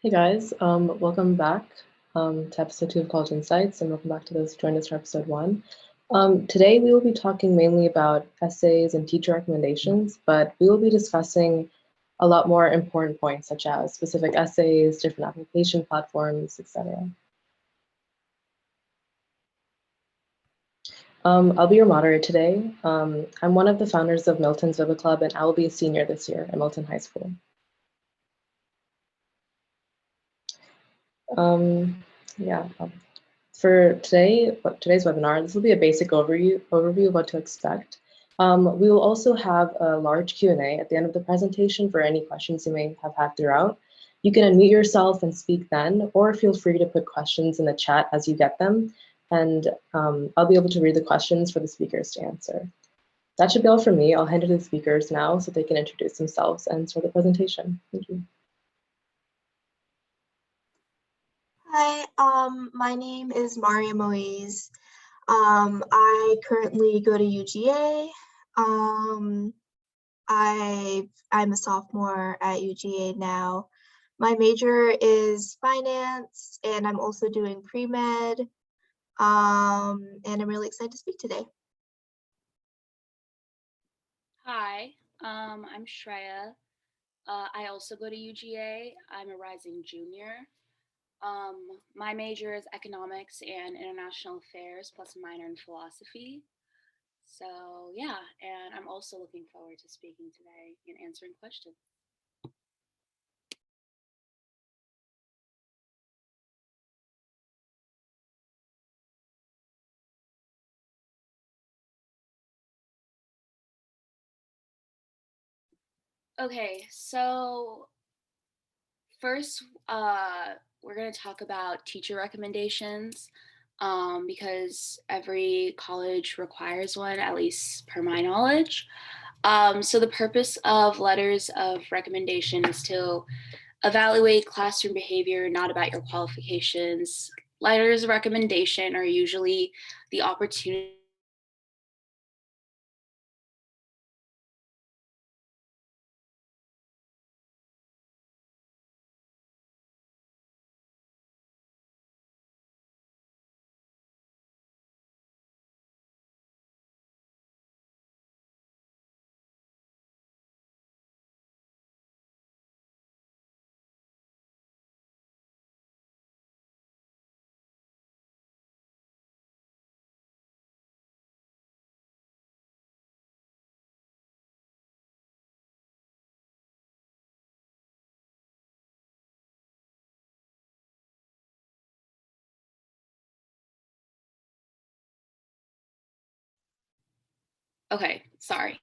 Hey guys, welcome back to episode 2 of College Insights, and welcome back to those who joined us for episode 1. Today we will be talking mainly about essays and teacher recommendations, but we will be discussing a lot more important points such as specific essays, different application platforms, etc. I'll be your moderator today. I'm one of the founders of Milton's Vibha Club, and I will be a senior this year at Milton High School. For today's webinar, this will be a basic overview of what to expect. We will also have a large Q&A at the end of the presentation for any questions you may have had throughout. You can unmute yourself and speak then, or feel free to put questions in the chat as you get them, and I'll be able to read the questions for the speakers to answer. That should be all from me. I'll hand it to the speakers now so they can introduce themselves and start the presentation. Thank you. Hi, my name is Maria Moise. I currently go to UGA. I'm a sophomore at UGA now. My major is finance, and I'm also doing pre-med. And I'm really excited to speak today. Hi, I'm Shreya. I also go to UGA. I'm a rising junior. My major is economics and international affairs plus a minor in philosophy. So yeah, and I'm also looking forward to speaking today and answering questions. Okay, so first, we're going to talk about teacher recommendations because every college requires one, at least per my knowledge. So the purpose of letters of recommendation is to evaluate classroom behavior, not about your qualifications. Letters of recommendation are usually the opportunity Okay, sorry.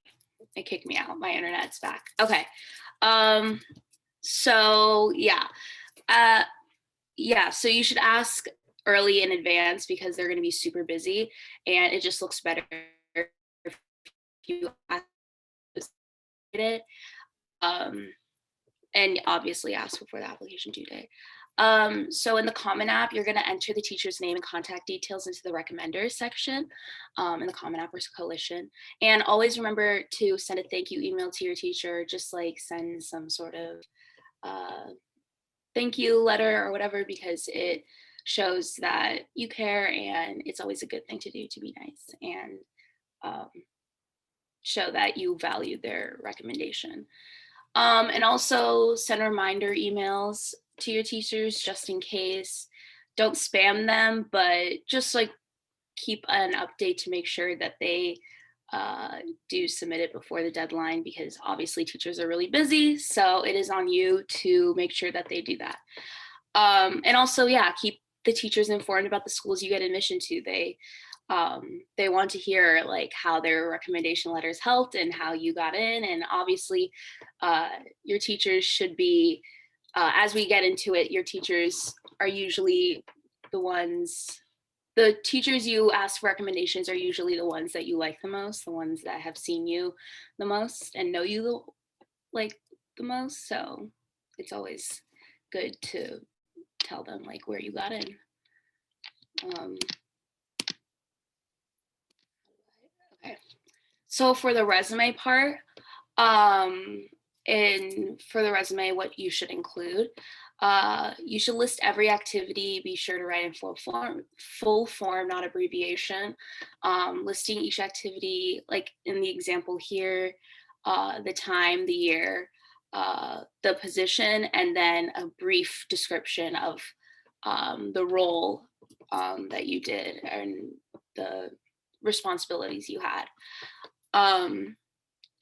It kicked me out. My internet's back. Okay. So so you should ask early in advance because they're going to be super busy and it just looks better if you ask it. And obviously ask before the application due date. So in the CommonApp, you're going to enter the teacher's name and contact details into the recommenders section in the CommonApp or Coalition. And always remember to send a thank you email to your teacher, just like send some sort of thank you letter or whatever, because it shows that you care and it's always a good thing to do to be nice and show that you value their recommendation. And also send reminder emails to your teachers just in case. Don't spam them, but just like keep an update to make sure that they do submit it before the deadline, because obviously teachers are really busy. So it is on you to make sure that they do that. And also, keep the teachers informed about the schools you get admission to. They want to hear like how their recommendation letters helped and how you got in. And obviously your teachers should be, as we get into it, your teachers are usually the teachers you ask for recommendations are usually the ones that you like the most, the ones that have seen you the most and know you the most. So it's always good to tell them like where you got in. Okay. So for the resume part, for the resume, what you should include. You should list every activity. Be sure to write in full form, not abbreviation. Listing each activity, like in the example here, the time, the year, the position, and then a brief description of the role that you did and the responsibilities you had.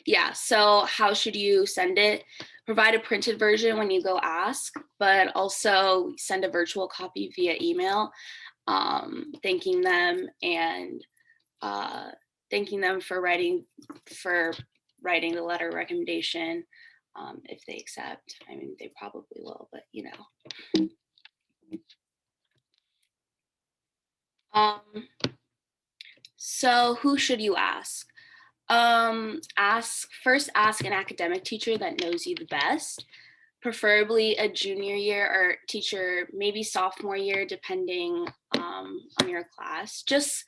Yeah, so how should you send it? Provide a printed version when you go ask, but also send a virtual copy via email, thanking them and thanking them for writing the letter of recommendation. If they accept, I mean, they probably will, but you know. So who should you ask? First ask an academic teacher that knows you the best, preferably a junior year or teacher, maybe sophomore year, depending on your class. Just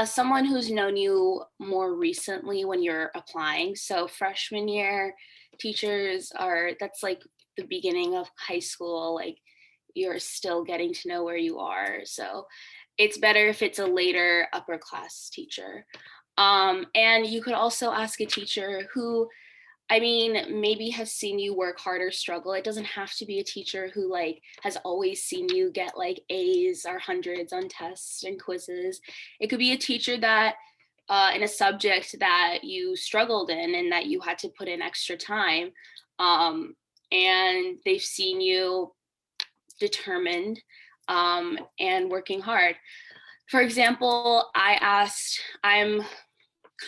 someone who's known you more recently when you're applying. So freshman year teachers that's like the beginning of high school, like you're still getting to know where you are. So it's better if it's a later upper class teacher. And you could also ask a teacher who, I mean, maybe has seen you work hard or struggle. It doesn't have to be a teacher who like has always seen you get like A's or hundreds on tests and quizzes. It could be a teacher that in a subject that you struggled in and that you had to put in extra time. And they've seen you determined and working hard. For example, I'm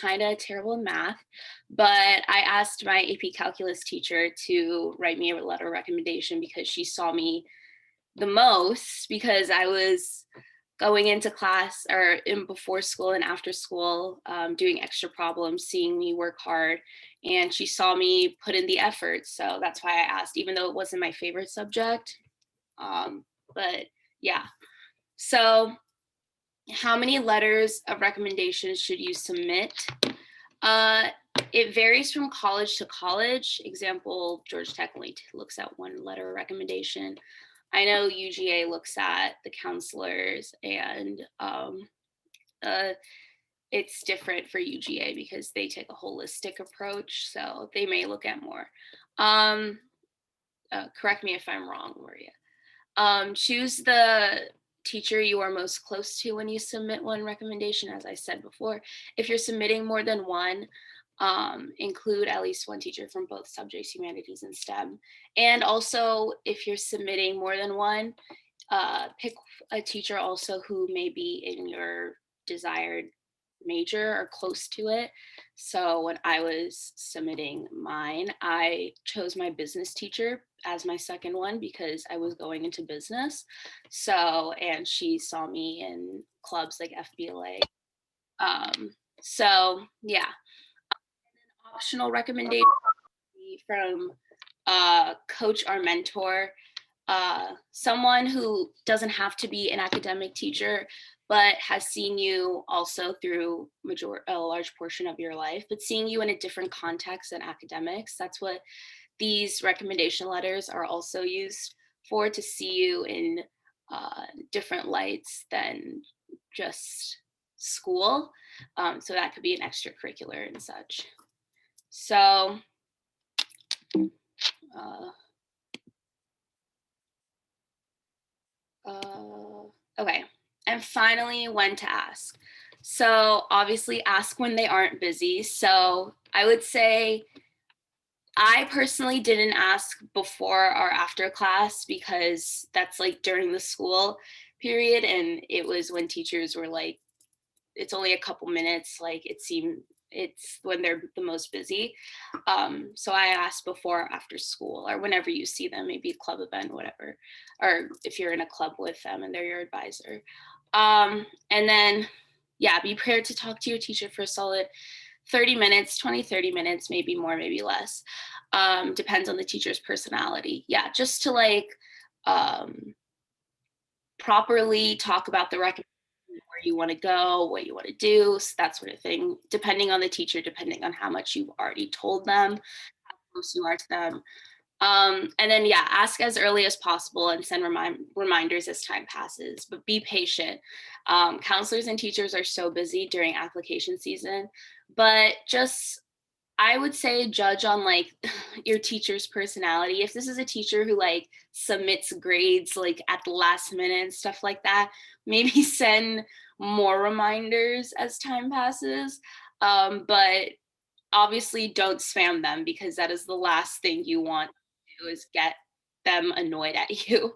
kind of terrible in math, but I asked my AP Calculus teacher to write me a letter of recommendation because she saw me the most, because I was going into class or in before school and after school, doing extra problems, seeing me work hard, and she saw me put in the effort. So that's why I asked, even though it wasn't my favorite subject. But yeah, so how many letters of recommendation should you submit? It varies from college to college. Example, Georgia Tech only looks at one letter of recommendation. I know UGA looks at the counselors, and it's different for UGA because they take a holistic approach, so they may look at more. Correct me if I'm wrong, Maria. Choose the teacher you are most close to when you submit one recommendation, as I said before. If you're submitting more than one, include at least one teacher from both subjects, humanities and STEM. And also, if you're submitting more than one, pick a teacher also who may be in your desired major or close to it. So when I was submitting mine, I chose my business teacher as my second one because I was going into business. So, and she saw me in clubs like FBLA. So yeah, optional recommendation from coach or mentor, someone who doesn't have to be an academic teacher, but has seen you also through a large portion of your life, but seeing you in a different context than academics. That's what these recommendation letters are also used for, to see you in different lights than just school. So that could be an extracurricular and such. So, okay. And finally, when to ask. So obviously ask when they aren't busy. So I would say I personally didn't ask before or after class because that's like during the school period. And it was when teachers were like, it's only a couple minutes, like it's when they're the most busy. So I asked before or after school, or whenever you see them, maybe a club event, whatever, or if you're in a club with them and they're your advisor. And then, yeah, be prepared to talk to your teacher for a solid 30 minutes, 30 minutes, maybe more, maybe less. Depends on the teacher's personality. Yeah, just to like properly talk about the recommendation, where you want to go, what you want to do, that sort of thing, depending on the teacher, depending on how much you've already told them, how close you are to them. And then, yeah, ask as early as possible and send reminders as time passes, but be patient. Counselors and teachers are so busy during application season, but just, I would say, judge on like your teacher's personality. If this is a teacher who like submits grades like at the last minute and stuff like that, maybe send more reminders as time passes. But obviously don't spam them, because that is the last thing you want to do, is get them annoyed at you.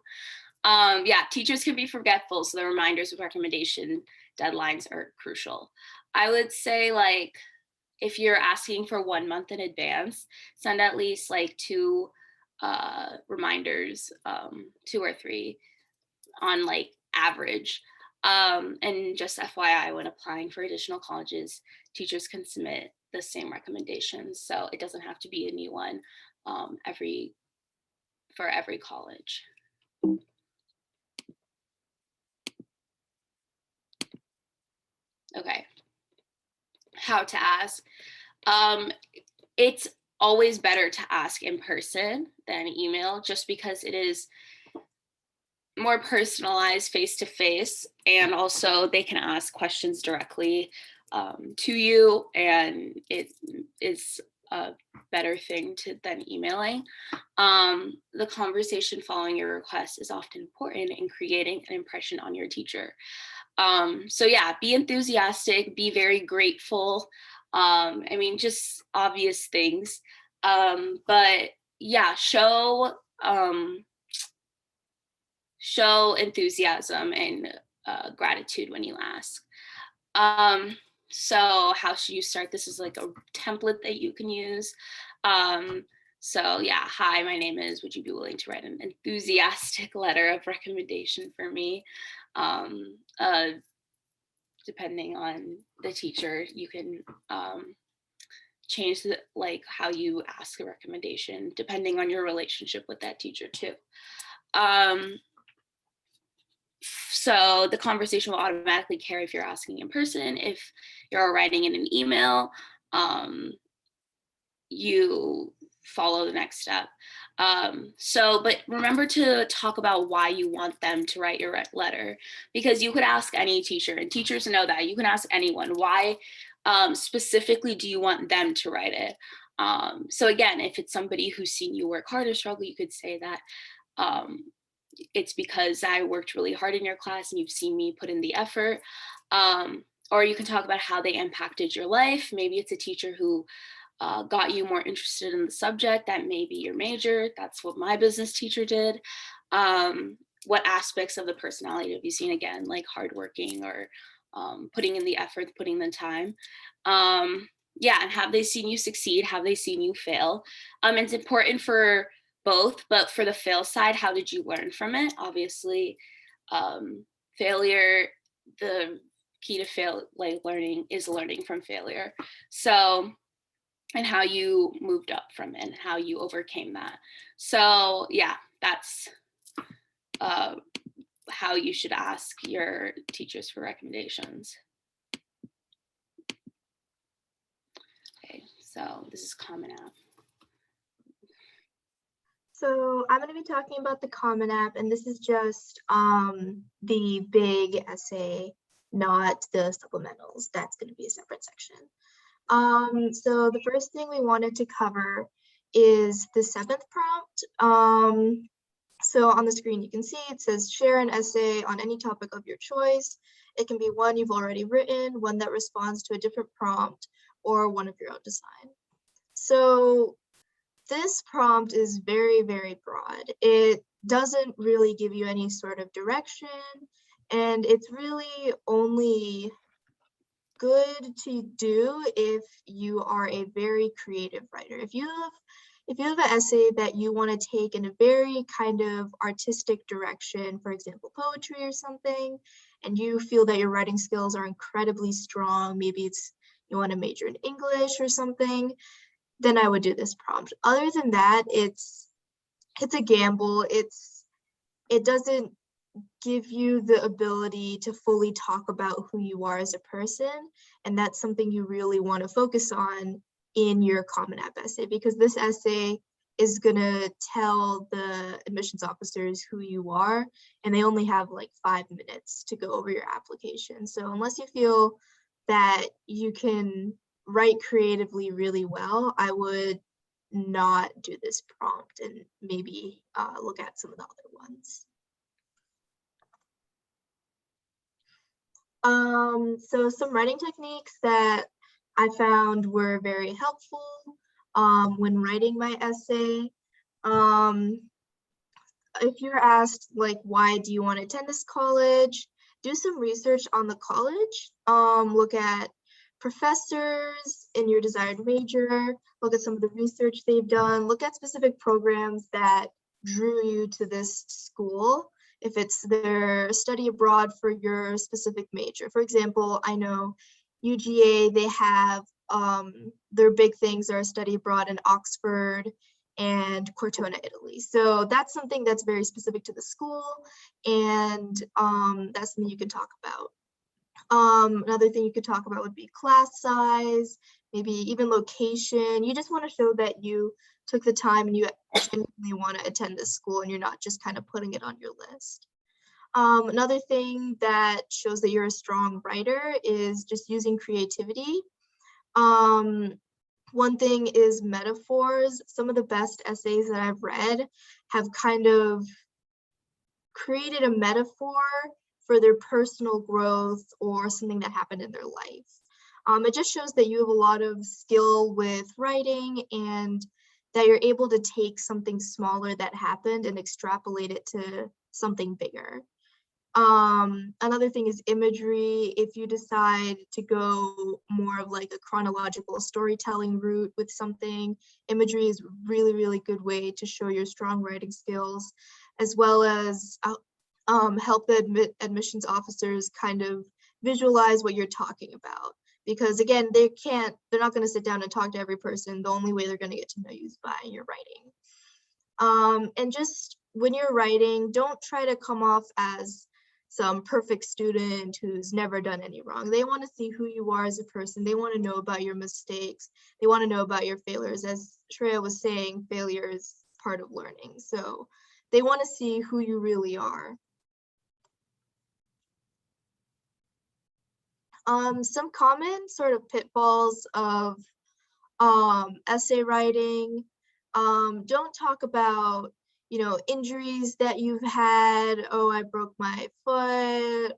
Yeah, teachers can be forgetful, so the reminders with recommendation deadlines are crucial. I would say, like, if you're asking for 1 month in advance, send at least like 2 reminders, 2 or 3 on like average. And just FYI, when applying for additional colleges, teachers can submit the same recommendations, so it doesn't have to be a new one for every college. Okay, how to ask. It's always better to ask in person than email, just because it is more personalized face-to-face, and also they can ask questions directly to you, and it is a better thing than emailing. The conversation following your request is often important in creating an impression on your teacher. So yeah, be enthusiastic, be very grateful. I mean, just obvious things. But yeah, show enthusiasm and gratitude when you ask. So how should you start? This is like a template that you can use. So yeah, hi, my name is, would you be willing to write an enthusiastic letter of recommendation for me? Depending on the teacher, you can change like how you ask a recommendation, depending on your relationship with that teacher too. So the conversation will automatically carry if you're asking in person. If you're writing in an email, you follow the next step. But remember to talk about why you want them to write your letter, because you could ask any teacher, and teachers know that. You can ask anyone, why specifically do you want them to write it? So again, if it's somebody who's seen you work hard or struggle, you could say that it's because I worked really hard in your class and you've seen me put in the effort. Or you can talk about how they impacted your life. Maybe it's a teacher who got you more interested in the subject that may be your major. That's what my business teacher did. What aspects of the personality have you seen? Again, like hardworking or putting in the effort, putting the time. Yeah, and have they seen you succeed? Have they seen you fail? It's important for both, but for the fail side, how did you learn from it? Obviously, failure, the key to learning is learning from failure. So, and how you moved up from it and how you overcame that. So yeah, that's how you should ask your teachers for recommendations. Okay, so this is CommonApp. So I'm going to be talking about the CommonApp, and this is just the big essay, not the supplementals. That's going to be a separate section. So the first thing we wanted to cover is the 7th prompt. So on the screen you can see it says share an essay on any topic of your choice. It can be one you've already written, one that responds to a different prompt, or one of your own design. So this prompt is very, very broad. It doesn't really give you any sort of direction, and it's really only good to do if you are a very creative writer. If you have an essay that you want to take in a very kind of artistic direction, for example, poetry or something, and you feel that your writing skills are incredibly strong, maybe it's you want to major in English or something, then I would do this prompt. Other than that, it's a gamble. It doesn't give you the ability to fully talk about who you are as a person, and that's something you really want to focus on in your Common App essay, because this essay is gonna tell the admissions officers who you are, and they only have like 5 minutes to go over your application. So unless you feel that you can write creatively really well, I would not do this prompt and maybe look at some of the other ones. So some writing techniques that I found were very helpful when writing my essay. If you're asked, like, why do you want to attend this college, do some research on the college. Look at professors in your desired major, look at some of the research they've done, look at specific programs that drew you to this school. If it's their study abroad for your specific major. For example, I know UGA, they have their big things are study abroad in Oxford and Cortona, Italy. So that's something that's very specific to the school, and that's something you can talk about. Another thing you could talk about would be class size, maybe even location. You just want to show that you took the time and you genuinely want to attend this school and you're not just kind of putting it on your list. Another thing that shows that you're a strong writer is just using creativity. One thing is metaphors. Some of the best essays that I've read have kind of created a metaphor for their personal growth or something that happened in their life. It just shows that you have a lot of skill with writing and that you're able to take something smaller that happened and extrapolate it to something bigger. Another thing is imagery. If you decide to go more of like a chronological storytelling route with something, imagery is a really, really good way to show your strong writing skills, as well as help the admissions officers kind of visualize what you're talking about. Because again, they're not going to sit down and talk to every person. The only way they're going to get to know you is by your writing. And just when you're writing, don't try to come off as some perfect student who's never done any wrong. They want to see who you are as a person. They want to know about your mistakes. They want to know about your failures. As Shreya was saying, failure is part of learning. So they want to see who you really are. Some common sort of pitfalls of essay writing. Don't talk about, injuries that you've had. Oh, I broke my foot,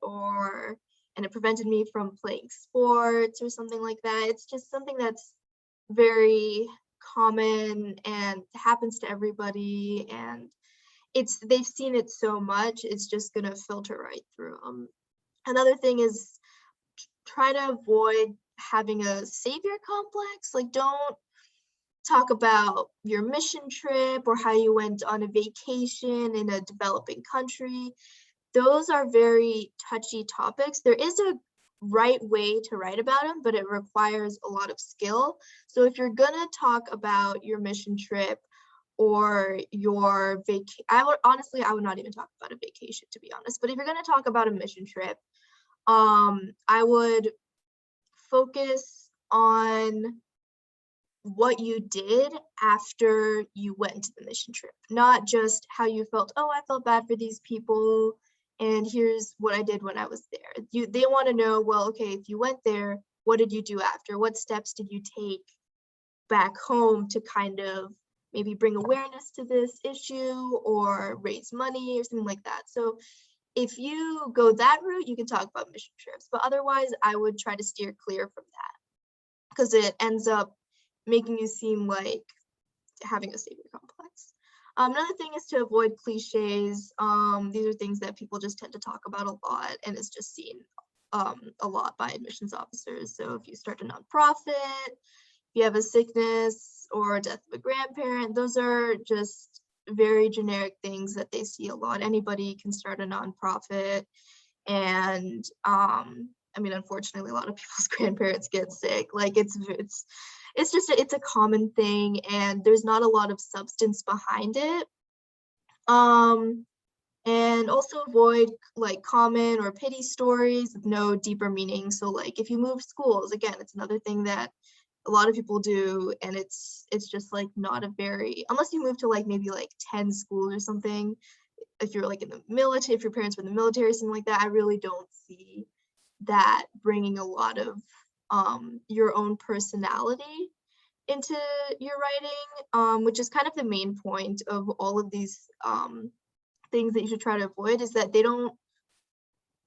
and it prevented me from playing sports or something like that. It's just something that's very common and happens to everybody, and they've seen it so much, it's just gonna filter right through them. Another thing is try to avoid having a savior complex. Like, don't talk about your mission trip or how you went on a vacation in a developing country. Those are very touchy topics. There is a right way to write about them, but it requires a lot of skill. So if you're gonna talk about your mission trip or your vacation, I would not even talk about a vacation, to be honest. But if you're gonna talk about a mission trip, I would focus on what you did after you went to the mission trip, not just how you felt. Oh, I felt bad for these people, and here's what I did when I was there. They want to know, well, okay, if you went there, what did you do after? What steps did you take back home to kind of maybe bring awareness to this issue or raise money or something like that? So if you go that route, you can talk about mission trips, but otherwise I would try to steer clear from that, because it ends up making you seem like having a savior complex. Another thing is to avoid cliches. These are things that people just tend to talk about a lot, and it's just seen a lot by admissions officers. So if you start a nonprofit, if you have a sickness or a death of a grandparent, those are just very generic things that they see a lot. Anybody can start a nonprofit, and unfortunately, a lot of people's grandparents get sick. Like it's a common thing, and there's not a lot of substance behind it. And also avoid like common or pity stories with no deeper meaning. So like if you move schools, again, it's another thing that a lot of people do, and it's just like not a very, unless you move to like maybe like 10 schools or something, if you're like in the military, if your parents were in the military, something like that, I really don't see that bringing a lot of your own personality into your writing, which is kind of the main point of all of these things that you should try to avoid, is that they don't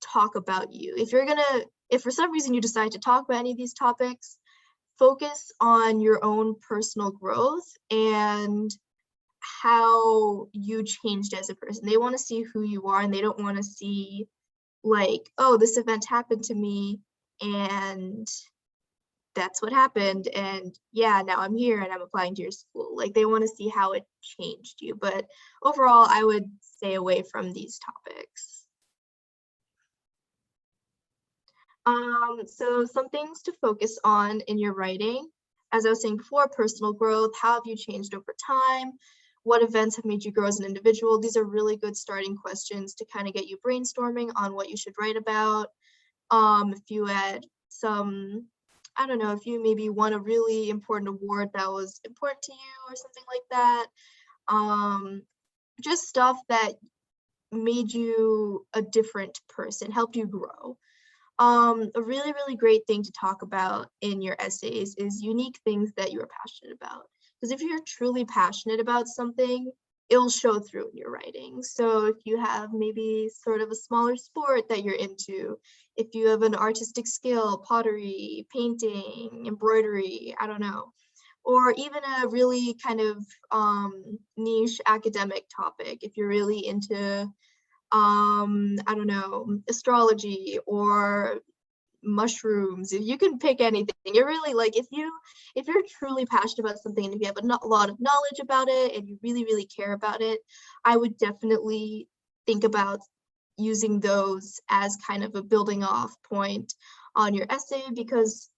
talk about you. If for some reason you decide to talk about any of these topics, focus on your own personal growth and how you changed as a person. They want to see who you are, and they don't want to see like, oh, this event happened to me and that's what happened, and yeah, now I'm here and I'm applying to your school. Like, they want to see how it changed you. But overall, I would stay away from these topics. So some things to focus on in your writing, as I was saying before, personal growth. How have you changed over time? What events have made you grow as an individual? These are really good starting questions to kind of get you brainstorming on what you should write about. If you had some, I don't know, if you maybe won a really important award that was important to you or something like that. Just stuff that made you a different person, helped you grow. A really, really great thing to talk about in your essays is unique things that you're passionate about. Because if you're truly passionate about something, it'll show through in your writing. So if you have maybe sort of a smaller sport that you're into, if you have an artistic skill, pottery, painting, embroidery, I don't know, or even a really kind of niche academic topic, if you're really into I don't know, astrology or mushrooms, if you can pick anything. You're really like, if you're truly passionate about something and if you have a lot of knowledge about it and you really, really care about it, I would definitely think about using those as kind of a building off point on your essay, because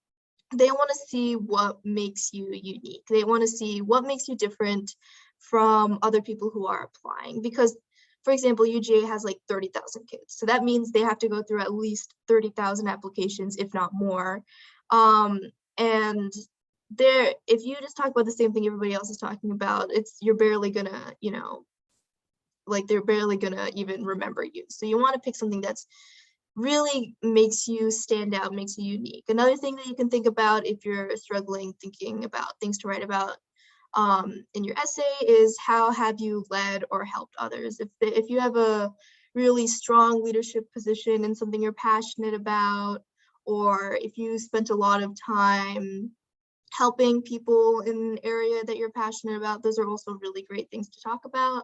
they want to see what makes you unique. They want to see what makes you different from other people who are applying. Because, for example, UGA has like 30,000 kids. So that means they have to go through at least 30,000 applications, if not more. And if you just talk about the same thing everybody else is talking about, you're barely gonna, like, they're barely gonna even remember you. So you want to pick something that's really makes you stand out, makes you unique. Another thing that you can think about if you're struggling thinking about things to write about in your essay is, how have you led or helped others? If you have a really strong leadership position in something you're passionate about, or if you spent a lot of time helping people in an area that you're passionate about, those are also really great things to talk about.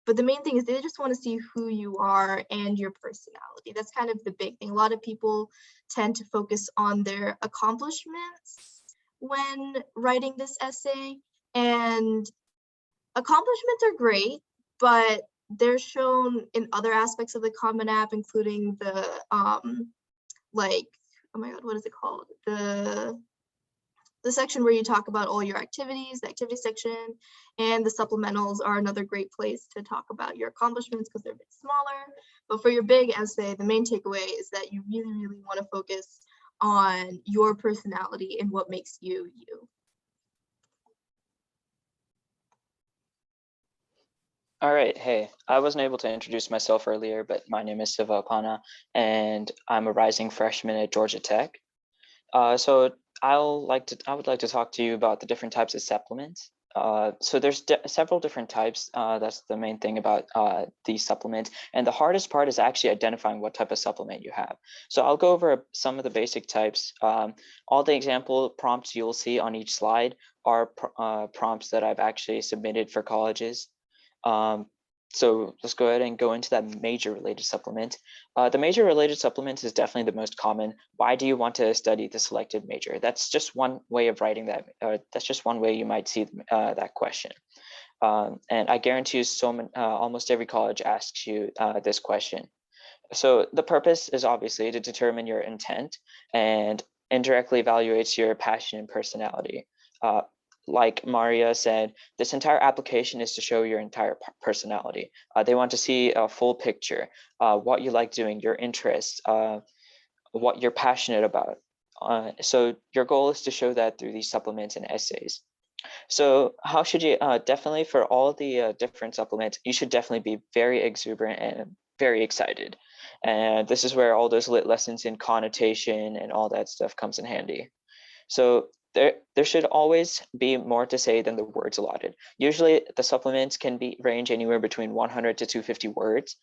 But the main thing is they just want to see who you are and your personality. That's kind of the big thing. A lot of people tend to focus on their accomplishments when writing this essay, and accomplishments are great, but they're shown in other aspects of the Common App, including the like, oh my god, what is it called? The section where you talk about all your activities, the activity section, and the supplementals are another great place to talk about your accomplishments because they're a bit smaller. But for your big essay, the main takeaway is that you really, really want to focus on your personality and what makes you you. All right, hey, I wasn't able to introduce myself earlier, but my name is Vibha ATL, and I'm a rising freshman at Georgia Tech. So I would like to talk to you about the different types of supplements. So there's several different types. That's the main thing about these supplements. And the hardest part is actually identifying what type of supplement you have. So I'll go over some of the basic types. All the example prompts you'll see on each slide are prompts that I've actually submitted for colleges. So let's go ahead and go into that major related supplement. The major related supplement is definitely the most common. Why do you want to study the selected major? That's just one way of writing that. That's just one way you might see that question. And I guarantee you almost every college asks you this question. So the purpose is obviously to determine your intent and indirectly evaluates your passion and personality. Like Maria said, this entire application is to show your entire personality. They want to see a full picture, what you like doing, your interests, what you're passionate about. So your goal is to show that through these supplements and essays. So how should you, definitely for all the different supplements, you should definitely be very exuberant and very excited. And this is where all those lit lessons in connotation and all that stuff comes in handy. So there should always be more to say than the words allotted. Usually the supplements can range anywhere between 100 to 250 words.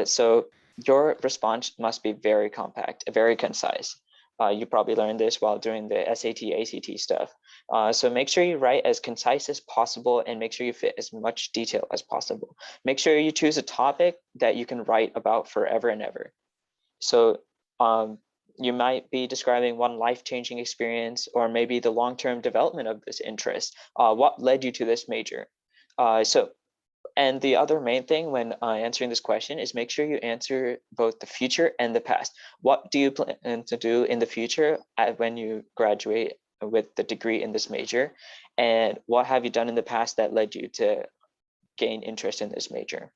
So your response must be very compact, very concise. You probably learned this while doing the SAT, ACT stuff. So make sure you write as concise as possible and make sure you fit as much detail as possible. Make sure you choose a topic that you can write about forever and ever. So you might be describing one life-changing experience or maybe the long-term development of this interest. What led you to this major? And the other main thing when answering this question is make sure you answer both the future and the past. What do you plan to do in the future when you graduate with the degree in this major? And what have you done in the past that led you to gain interest in this major?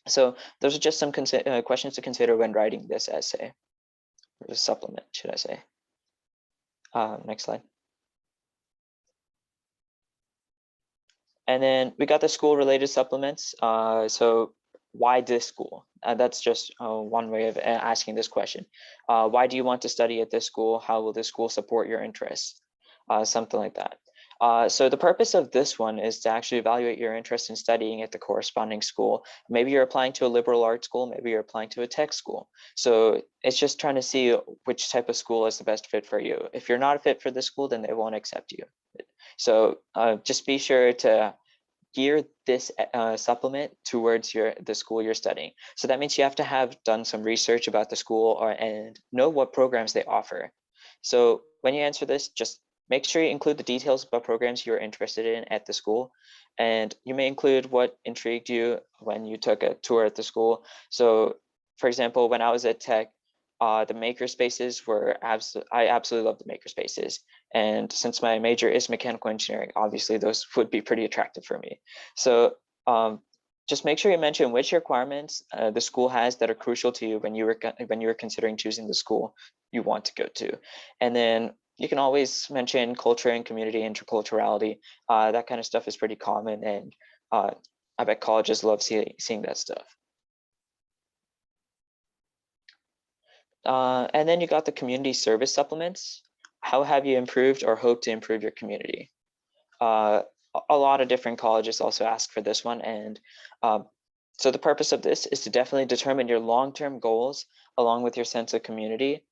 So those are just some questions to consider when writing this essay, or this supplement, should I say. Next slide. And then we got the school-related supplements. So why this school? That's just one way of asking this question. Why do you want to study at this school? How will this school support your interests? Something like that. So the purpose of this one is to actually evaluate your interest in studying at the corresponding school. Maybe you're applying to a liberal arts school, maybe you're applying to a tech school. So it's just trying to see which type of school is the best fit for you. If you're not a fit for this school, then they won't accept you. So just be sure to gear this supplement towards the school you're studying. So that means you have to have done some research about the school and know what programs they offer. So when you answer this, just make sure you include the details about programs you're interested in at the school. And you may include what intrigued you when you took a tour at the school. So for example, when I was at Tech, the makerspaces were I absolutely love the makerspaces. And since my major is mechanical engineering, obviously those would be pretty attractive for me. So just make sure you mention which requirements the school has that are crucial to you when you were considering choosing the school you want to go to. And then you can always mention culture and community interculturality. That kind of stuff is pretty common, and I bet colleges love seeing that stuff. And then you got the community service supplements. How have you improved or hope to improve your community? A lot of different colleges also ask for this one. And so the purpose of this is to definitely determine your long-term goals along with your sense of community,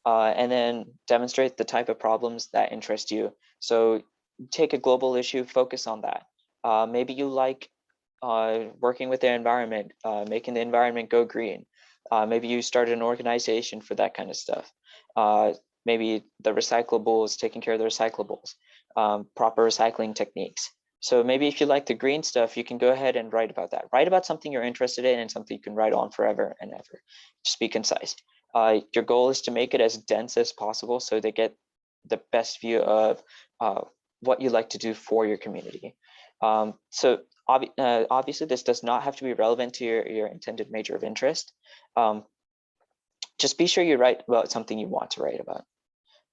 and then demonstrate the type of problems that interest you. So take a global issue, focus on that. Maybe you like working with the environment, making the environment go green. Maybe you started an organization for that kind of stuff. Maybe the recyclables, taking care of the recyclables, proper recycling techniques. So maybe if you like the green stuff, you can go ahead and write about that. Write about something you're interested in and something you can write on forever and ever. Just be concise. Your goal is to make it as dense as possible so they get the best view of what you like to do for your community. So obviously, this does not have to be relevant to your intended major of interest. Just be sure you write about something you want to write about.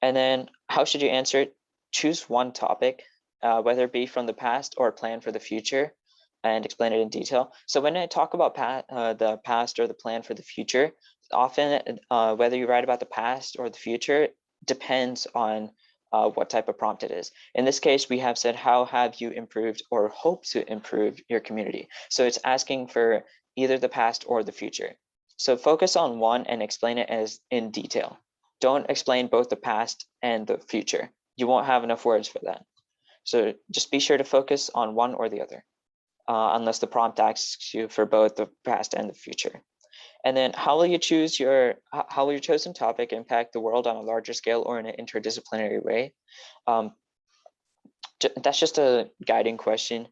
And then how should you answer it? Choose one topic, whether it be from the past or a plan for the future, and explain it in detail. So when I talk about the past or the plan for the future, often whether you write about the past or the future depends on what type of prompt it is. In this case, we have said, how have you improved or hope to improve your community? So it's asking for either the past or the future. So focus on one and explain it as in detail. Don't explain both the past and the future. You won't have enough words for that. So just be sure to focus on one or the other, unless the prompt asks you for both the past and the future. And then how will your chosen topic impact the world on a larger scale or in an interdisciplinary way? That's just a guiding question.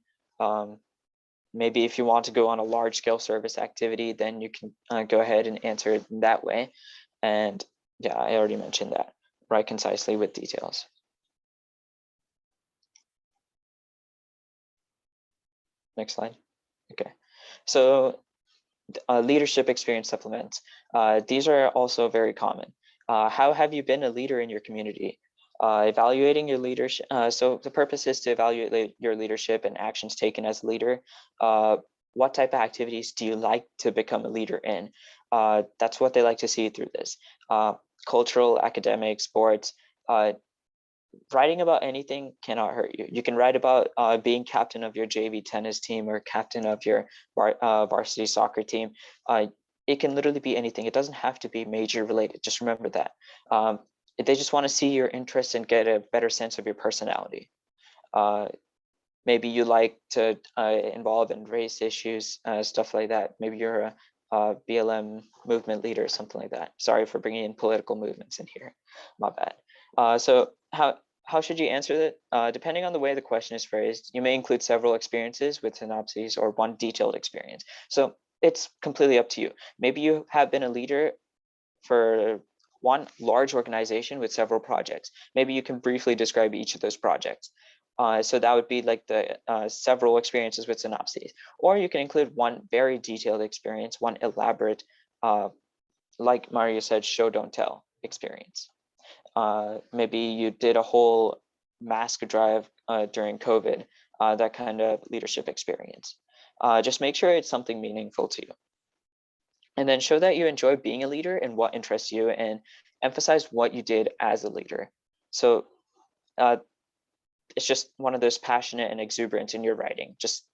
Maybe if you want to go on a large scale service activity, then you can go ahead and answer it that way. And yeah, I already mentioned that. Write concisely with details. Next slide. Okay, so leadership experience supplements. These are also very common. How have you been a leader in your community? Evaluating your leadership. So the purpose is to evaluate your leadership and actions taken as a leader. What type of activities do you like to become a leader in? That's what they like to see through this. Cultural, academic, sports. Writing about anything cannot hurt you. You can write about being captain of your JV tennis team or captain of your varsity soccer team. It can literally be anything. It doesn't have to be major related. Just remember that. They just want to see your interests and get a better sense of your personality. Maybe you like to involve in race issues, stuff like that. Maybe you're a BLM movement leader or something like that. Sorry for bringing in political movements in here. My bad. So how should you answer that? Depending on the way the question is phrased, you may include several experiences with synopses or one detailed experience. So it's completely up to you. Maybe you have been a leader for one large organization with several projects. Maybe you can briefly describe each of those projects. So that would be like the several experiences with synopses. Or you can include one very detailed experience, one elaborate, like Mario said, show don't tell experience. Maybe you did a whole mask drive during COVID, that kind of leadership experience. Just make sure it's something meaningful to you. And then show that you enjoy being a leader and what interests you, and emphasize what you did as a leader. So it's just one of those passionate and exuberant in your writing. Just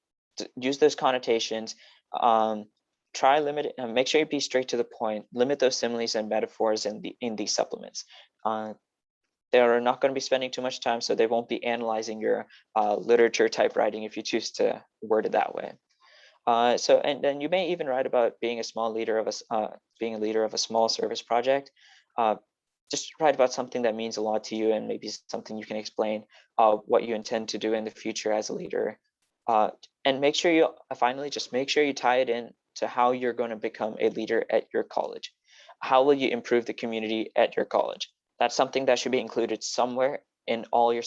use those connotations. Try limit it, make sure you be straight to the point. Limit those similes and metaphors in these supplements. They're not going to be spending too much time, so they won't be analyzing your literature type writing if you choose to word it that way. And then you may even write about being a leader of a small service project. Just write about something that means a lot to you, and maybe something you can explain what you intend to do in the future as a leader. And make sure you make sure you tie it in to how you're going to become a leader at your college. How will you improve the community at your college? That's something that should be included somewhere in all your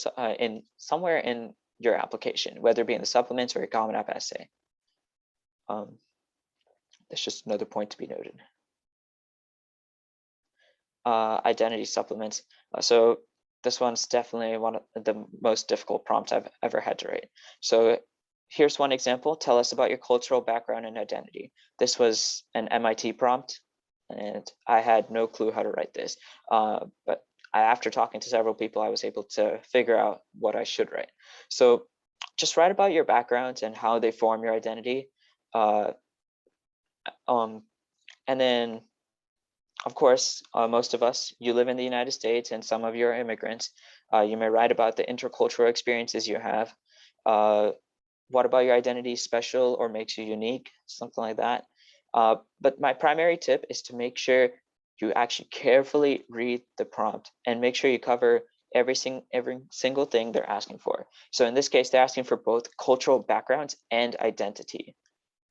somewhere in your application, whether it be in the supplements or a CommonApp essay. That's just another point to be noted. Identity supplements. So this one's definitely one of the most difficult prompts I've ever had to write. So here's one example. Tell us about your cultural background and identity. This was an MIT prompt, and I had no clue how to write this. But after talking to several people, I was able to figure out what I should write. So just write about your backgrounds and how they form your identity. And then, of course, most of us, you live in the United States, and some of you are immigrants. You may write about the intercultural experiences you have. What about your identity is special or makes you unique? Something like that. But my primary tip is to make sure you actually carefully read the prompt and make sure you cover every single thing they're asking for. So in this case, they're asking for both cultural backgrounds and identity.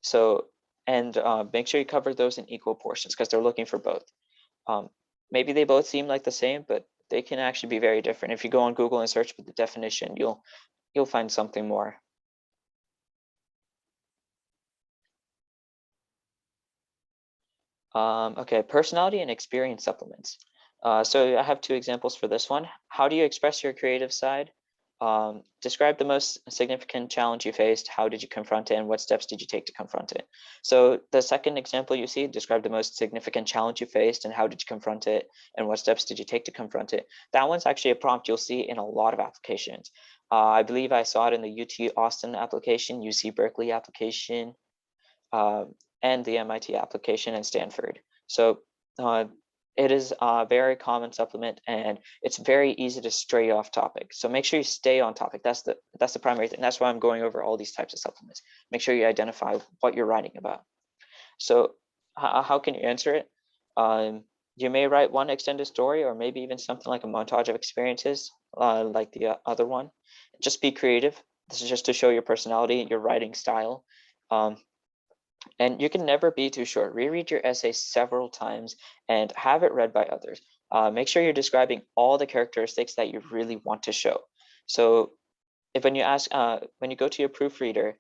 So, and make sure you cover those in equal portions because they're looking for both. Maybe they both seem like the same, but they can actually be very different. If you go on Google and search for the definition, you'll find something more. Okay, personality and experience supplements. So I have two examples for this one. How do you express your creative side? Describe the most significant challenge you faced. How did you confront it, and what steps did you take to confront it? So the second example you see, describe the most significant challenge you faced and how did you confront it, and what steps did you take to confront it? That one's actually a prompt you'll see in a lot of applications. I believe I saw it in the UT Austin application, UC Berkeley application, and the MIT application and Stanford. So it is a very common supplement, and it's very easy to stray off topic. So make sure you stay on topic. That's the primary thing. That's why I'm going over all these types of supplements. Make sure you identify what you're writing about. So how can you answer it? You may write one extended story, or maybe even something like a montage of experiences, like the other one. Just be creative. This is just to show your personality, your writing style. And you can never be too short. Reread your essay several times and have it read by others. Make sure you're describing all the characteristics that you really want to show. So when you go to your proofreader,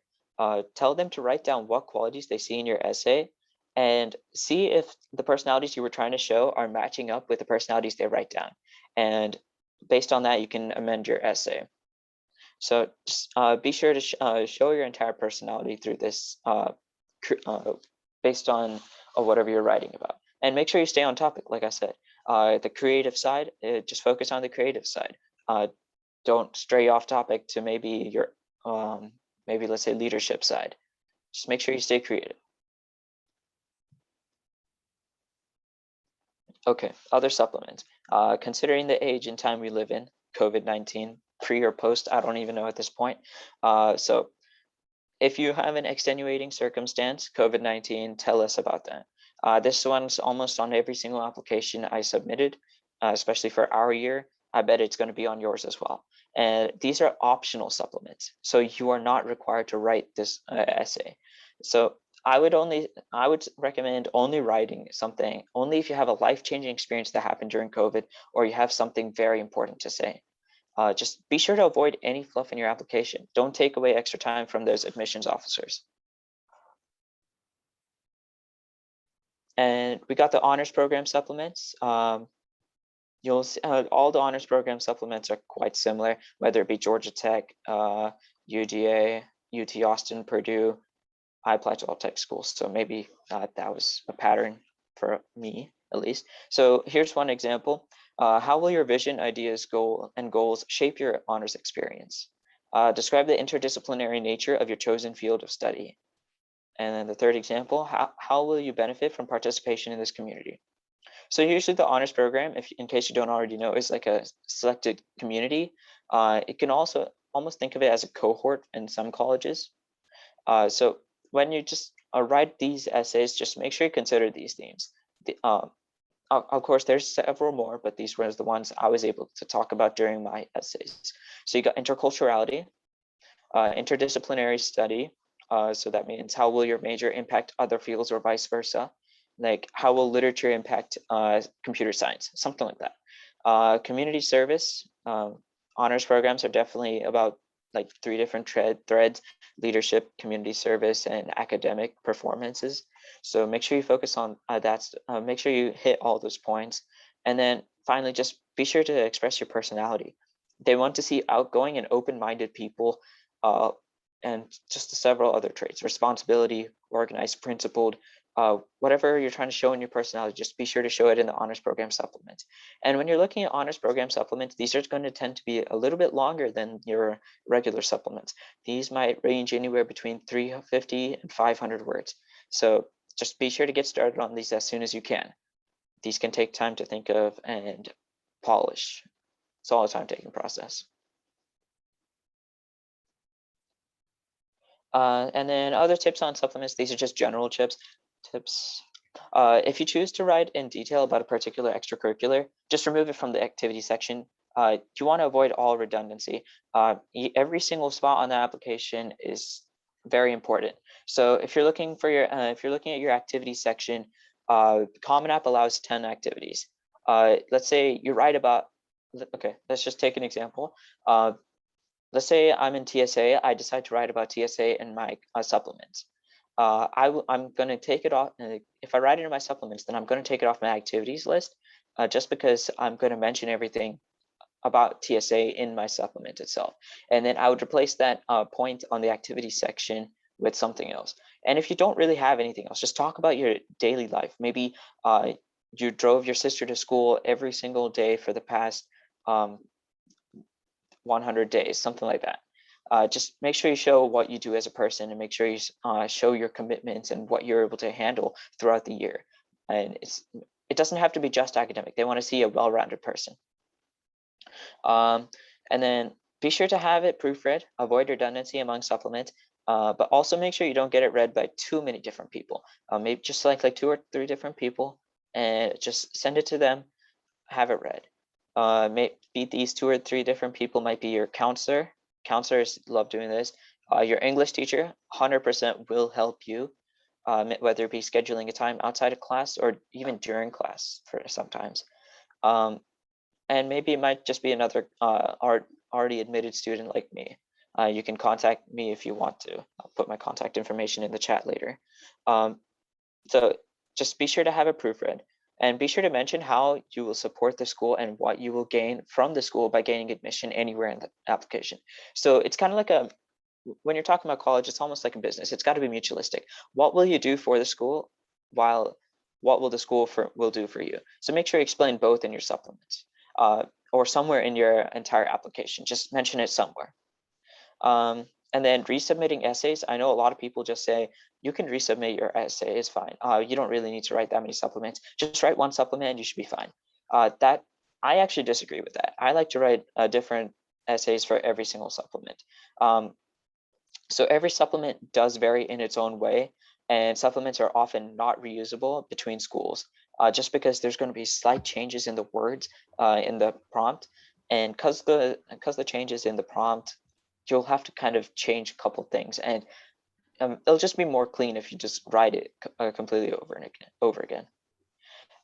tell them to write down what qualities they see in your essay and see if the personalities you were trying to show are matching up with the personalities they write down. And based on that, you can amend your essay. So just be sure to show your entire personality through this based on whatever you're writing about. And make sure you stay on topic, like I said. The creative side, just focus on the creative side. Don't stray off topic to maybe your, maybe let's say leadership side. Just make sure you stay creative. Okay, other supplements. Considering the age and time we live in, COVID-19, pre or post, I don't even know at this point. So if you have an extenuating circumstance, COVID-19, tell us about that. This one's almost on every single application I submitted, especially for our year. I bet it's going to be on yours as well. And these are optional supplements, so you are not required to write this essay. So I would recommend only writing something only if you have a life-changing experience that happened during COVID, or you have something very important to say. Just be sure to avoid any fluff in your application. Don't take away extra time from those admissions officers. And we got the honors program supplements. You'll see all the honors program supplements are quite similar, whether it be Georgia Tech, UGA, UT Austin, Purdue. I applied to all tech schools, so maybe that was a pattern for me at least. So here's one example. How will your vision, ideas, goals shape your honors experience? Describe the interdisciplinary nature of your chosen field of study. And then the third example, how will you benefit from participation in this community? So usually the honors program, in case you don't already know, is like a selected community. It can also almost think of it as a cohort in some colleges. So when you just write these essays, just make sure you consider these themes. Of course, there's several more, but these were the ones I was able to talk about during my essays. So you got interculturality, interdisciplinary study. So that means how will your major impact other fields or vice versa? Like how will literature impact computer science? Something like that. Community service, honors programs are definitely about like 3 different threads: leadership, community service, and academic performances. So make sure you focus on that. Make sure you hit all those points. And then finally, just be sure to express your personality. They want to see outgoing and open-minded people, and just several other traits: responsibility, organized, principled. Whatever you're trying to show in your personality, just be sure to show it in the honors program supplements. And when you're looking at honors program supplements, these are going to tend to be a little bit longer than your regular supplements. These might range anywhere between 350 and 500 words. So just be sure to get started on these as soon as you can. These can take time to think of and polish. It's all a time-taking process. And then other tips on supplements, these are just general tips. If you choose to write in detail about a particular extracurricular, just remove it from the activity section. You want to avoid all redundancy. Every single spot on the application is very important. So if you're looking for your, if you're looking at your activity section, CommonApp allows 10 activities. Let's say you write about, okay, let's just take an example. Let's say I'm in TSA. I decide to write about TSA in my supplements. I'm going to take it off. If I write it in my supplements, then I'm going to take it off my activities list, just because I'm going to mention everything about TSA in my supplement itself. And then I would replace that point on the activity section with something else. And if you don't really have anything else, just talk about your daily life. Maybe you drove your sister to school every single day for the past 100 days, something like that. Just make sure you show what you do as a person, and make sure you show your commitments and what you're able to handle throughout the year. And it doesn't have to be just academic. They want to see a well-rounded person. And then be sure to have it proofread, avoid redundancy among supplements, but also make sure you don't get it read by too many different people. Maybe just select like 2 or 3 different people and just send it to them, have it read. Maybe these 2 or 3 different people might be your counselor. Counselors love doing this. Your English teacher 100% will help you, whether it be scheduling a time outside of class or even during class for sometimes. And maybe it might just be another already admitted student like me. You can contact me if you want to. I'll put my contact information in the chat later. So just be sure to have it proofread. And be sure to mention how you will support the school and what you will gain from the school by gaining admission anywhere in the application. So it's kind of like when you're talking about college, it's almost like a business. It's got to be mutualistic. What will you do for the school, while what will the school will do for you? So make sure you explain both in your supplements, or somewhere in your entire application. Just mention it somewhere. And then resubmitting essays. I know a lot of people just say, you can resubmit your essay, it's fine. You don't really need to write that many supplements. Just write one supplement and you should be fine. That I actually disagree with that. I like to write different essays for every single supplement. So every supplement does vary in its own way, and supplements are often not reusable between schools, just because there's going to be slight changes in the words in the prompt, and because the changes in the prompt, you'll have to kind of change a couple things, and it'll just be more clean if you just write it completely over again.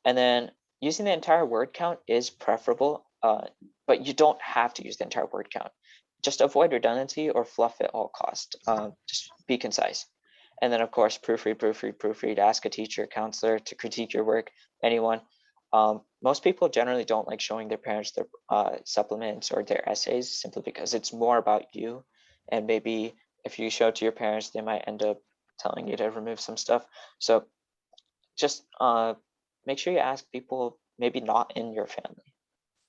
And then using the entire word count is preferable, but you don't have to use the entire word count. Just avoid redundancy or fluff at all costs. Just be concise. And then of course, proofread, ask a teacher, counselor to critique your work, anyone. Most people generally don't like showing their parents their supplements or their essays, simply because it's more about you. And maybe if you show it to your parents, they might end up telling you to remove some stuff. So just make sure you ask people maybe not in your family.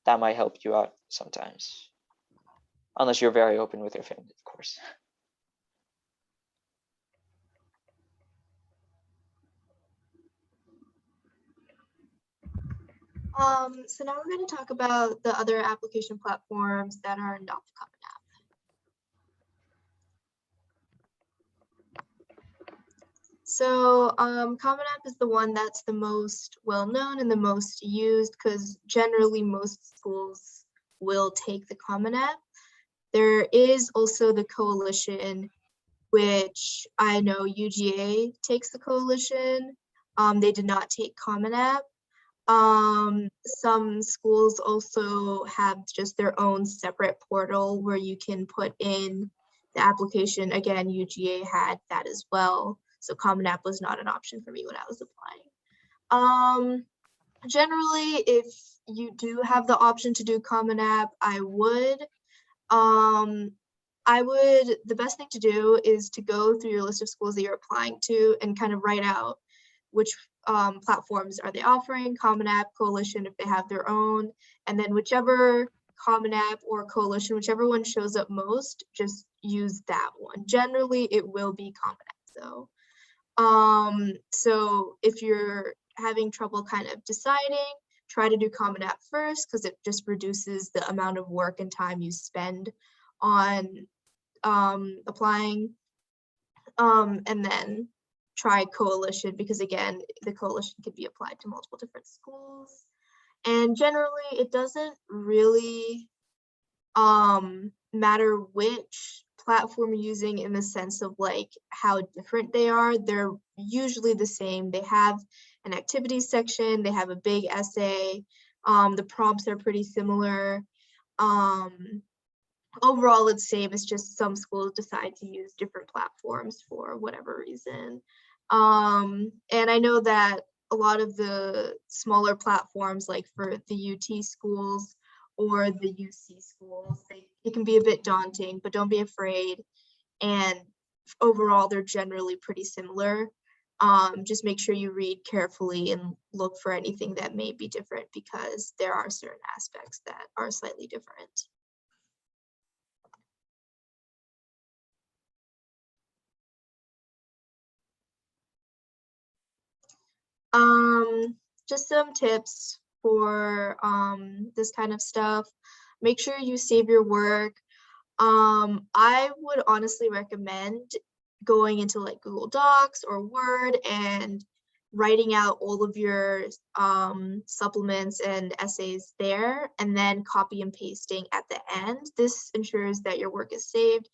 That might help you out sometimes. Unless you're very open with your family, of course. So now we're going to talk about the other application platforms that are not the CommonApp. So CommonApp is the one that's the most well-known and the most used, because generally most schools will take the CommonApp. There is also the Coalition, which I know UGA takes the Coalition. They did not take CommonApp. Some schools also have just their own separate portal where you can put in the application. Again, UGA had that as well. So CommonApp was not an option for me when I was applying. Generally, if you do have the option to do CommonApp, the best thing to do is to go through your list of schools that you're applying to and kind of write out which platforms are they offering, CommonApp, Coalition if they have their own, and then whichever CommonApp or Coalition, whichever one shows up most, just use that one. Generally, it will be CommonApp though. So if you're having trouble kind of deciding, try to do CommonApp first, because it just reduces the amount of work and time you spend on applying, and then try Coalition, because again, the Coalition can be applied to multiple different schools. And generally, it doesn't really matter which platform you're using in the sense of like how different they are. They're usually the same. They have an activities section, they have a big essay, the prompts are pretty similar. Overall, it's same. It's just some schools decide to use different platforms for whatever reason. And I know that a lot of the smaller platforms, like for the UT schools or the UC schools, it can be a bit daunting, but don't be afraid. And overall, they're generally pretty similar. Just make sure you read carefully and look for anything that may be different, because there are certain aspects that are slightly different. Just some tips for this kind of stuff. Make sure you save your work. I would honestly recommend going into like Google Docs or Word and writing out all of your supplements and essays there, and then copy and pasting at the end. This ensures that your work is saved.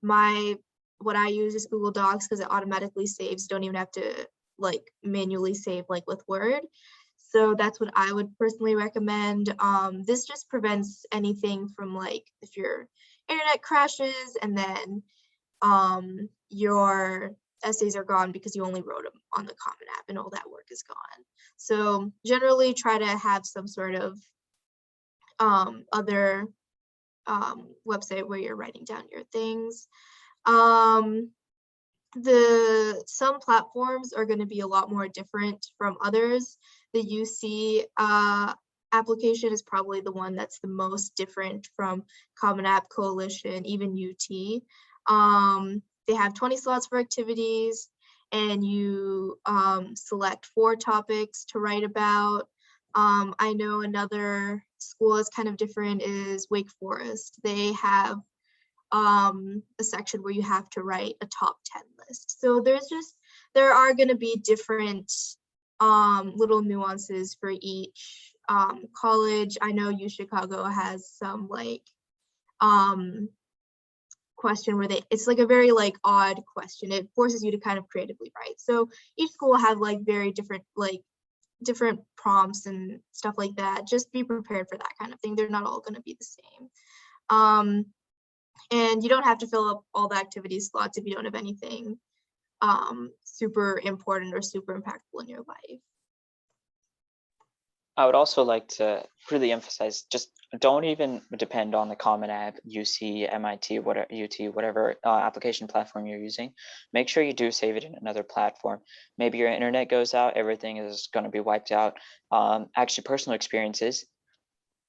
What I use is Google Docs because it automatically saves. Don't even have to like manually save like with Word. So that's what I would personally recommend. This just prevents anything from like if your internet crashes and then your essays are gone because you only wrote them on the CommonApp and all that work is is gone. So generally try to have some sort of other website where you're writing down your things. Some platforms are going to be a lot more different from others. The UC application is probably the one that's the most different from CommonApp, Coalition, even UT. They have 20 slots for activities, and you select 4 topics to write about. I know another school is kind of different is Wake Forest. They have a section where you have to write a top 10 list. So there are going to be different little nuances for each college. I know UChicago has some like question where it's like a very like odd question. It forces you to kind of creatively write. So each school will have like very different prompts and stuff like that. Just be prepared for that kind of thing. They're not all going to be the same. And you don't have to fill up all the activity slots if you don't have anything super important or super impactful in your life. I would also like to really emphasize, just don't even depend on the Common App, UC, MIT, whatever, UT, whatever application platform you're using. Make sure you do save it in another platform. Maybe your internet goes out, everything is going to be wiped out. Actually, personal experiences.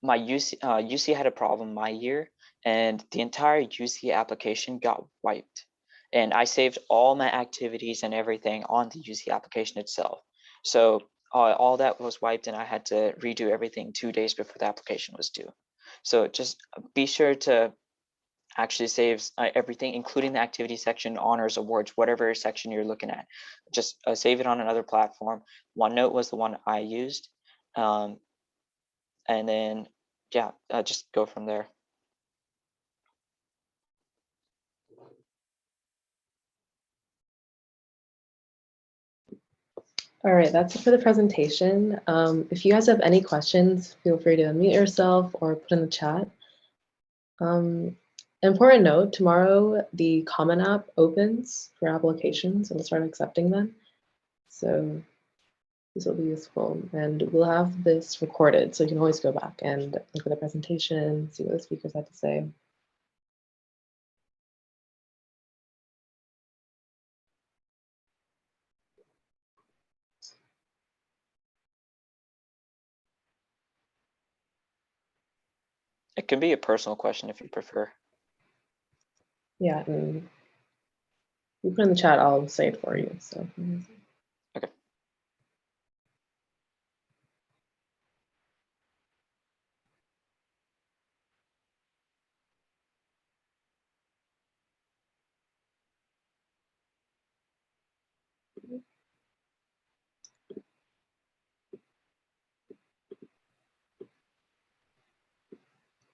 My UC had a problem my year, and the entire UC application got wiped. And I saved all my activities and everything on the UC application itself. So all that was wiped, and I had to redo everything 2 days before the application was due. So just be sure to actually save everything, including the activity section, honors, awards, whatever section you're looking at. Just save it on another platform. OneNote was the one I used. And then, yeah, just go from there. All right, that's it for the presentation. If you guys have any questions, feel free to unmute yourself or put in the chat. Important note, tomorrow the Common App opens for applications and we'll start accepting them. So this will be useful, and we'll have this recorded, so you can always go back and look at the presentation, see what the speakers had to say. It can be a personal question if you prefer. Yeah, and you put in the chat, I'll say it for you. So. Okay.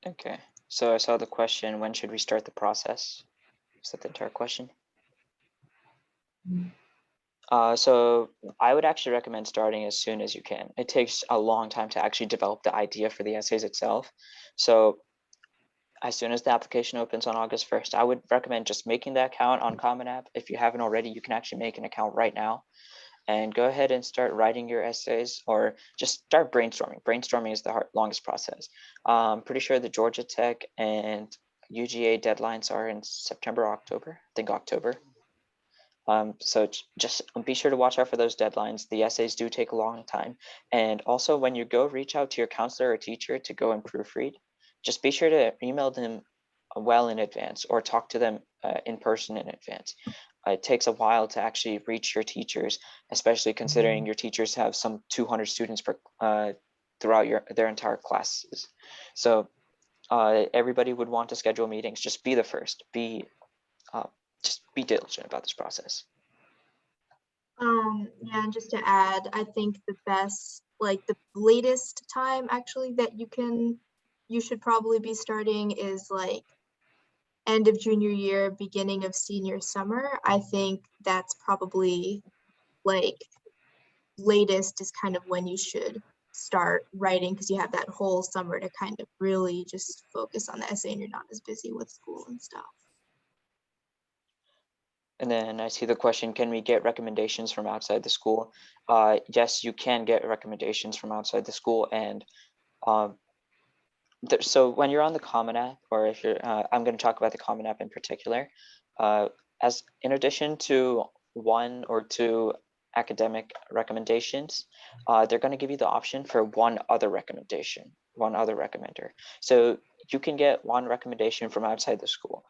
Okay, so I saw the question, when should we start the process? Is that the entire question? So I would actually recommend starting as soon as you can. It takes a long time to actually develop the idea for the essays itself. So as soon as the application opens on August 1st, I would recommend just making the account on Common App. If you haven't already, you can actually make an account right now and go ahead and start writing your essays, or just start brainstorming. Brainstorming is the longest process. I'm pretty sure the Georgia Tech and UGA deadlines are in September, October, I think October. So just be sure to watch out for those deadlines. The essays do take a long time. And also when you go reach out to your counselor or teacher to go and proofread, just be sure to email them well in advance or talk to them in person in advance. It takes a while to actually reach your teachers, especially considering your teachers have some 200 students throughout their entire classes. So everybody would want to schedule meetings. Just be the first. Just be diligent about this process. Yeah, and just to add, I think the best, like the latest time actually that you should probably be starting is like end of junior year, beginning of senior summer. I think that's probably like latest is kind of when you should start writing, because you have that whole summer to kind of really just focus on the essay and you're not as busy with school and stuff. And then I see the question, can we get recommendations from outside the school? Yes, you can get recommendations from outside the school. And um, so when you're on the Common App, or if you're, I'm going to talk about the Common App in particular, uh, as in addition to 1 or 2 academic recommendations, they're going to give you the option for one other recommendation, one other recommender. So you can get one recommendation from outside the school.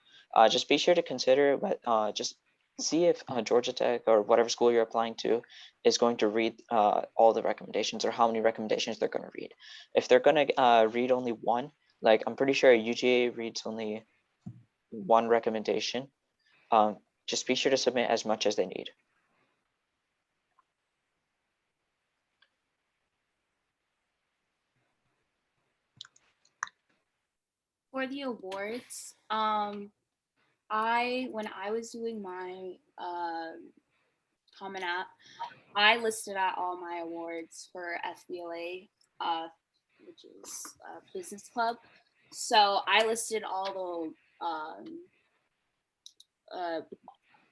Just be sure to consider, but just see if Georgia Tech or whatever school you're applying to is going to read all the recommendations, or how many recommendations they're going to read. If they're going to read only one, like I'm pretty sure UGA reads only one recommendation, just be sure to submit as much as they need. For the awards, when I was doing my Common App, I listed out all my awards for FBLA, which is Business Club. So I listed all the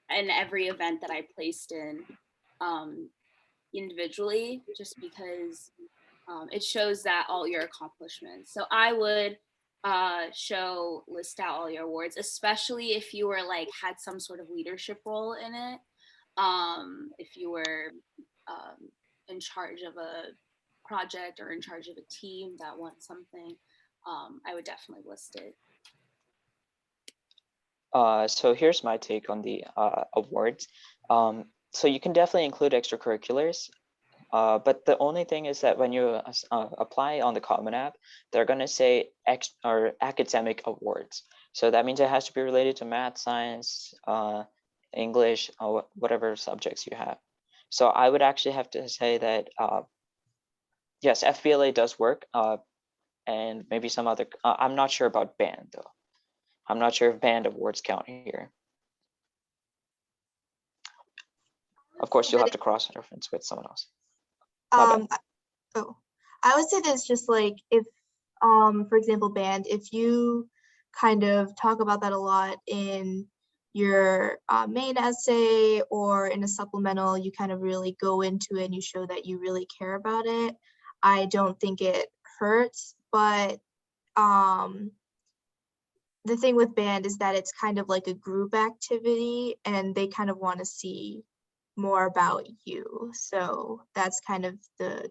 in every event that I placed in individually, just because it shows that all your accomplishments. So I would list out all your awards, especially if you were like had some sort of leadership role in it. If you were in charge of a project or in charge of a team that won something, I would definitely list it. So here's my take on the awards. So you can definitely include extracurriculars, but the only thing is that when you apply on the Common App, they're going to say academic awards. So that means it has to be related to math, science, English, whatever subjects you have. So I would actually have to say that yes, FBLA does work, and maybe some other. I'm not sure about band though. I'm not sure if band awards count here. Of course, you'll have to cross-reference with someone else. I would say that it's just like if, for example, band, if you kind of talk about that a lot in your main essay or in a supplemental, you kind of really go into it and you show that you really care about it. I don't think it hurts, but the thing with band is that it's kind of like a group activity and they kind of want to see more about you. So that's kind of the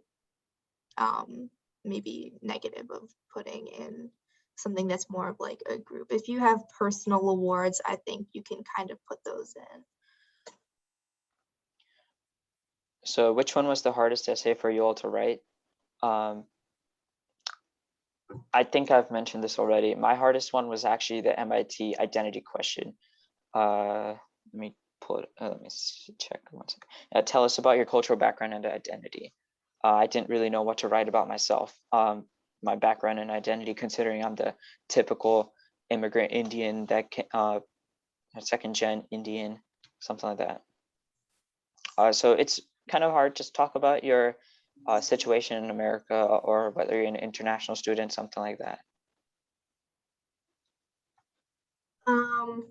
maybe negative of putting in something that's more of like a group. If you have personal awards, I think you can kind of put those in. So which one was the hardest essay for you all to write? I think I've mentioned this already. My hardest one was actually the MIT identity question. Let me check one second. Tell us about your cultural background and identity. I didn't really know what to write about myself. My background and identity, considering I'm the typical immigrant Indian that second gen Indian, something like that. So it's kind of hard to talk about your situation in America, or whether you're an international student, something like that.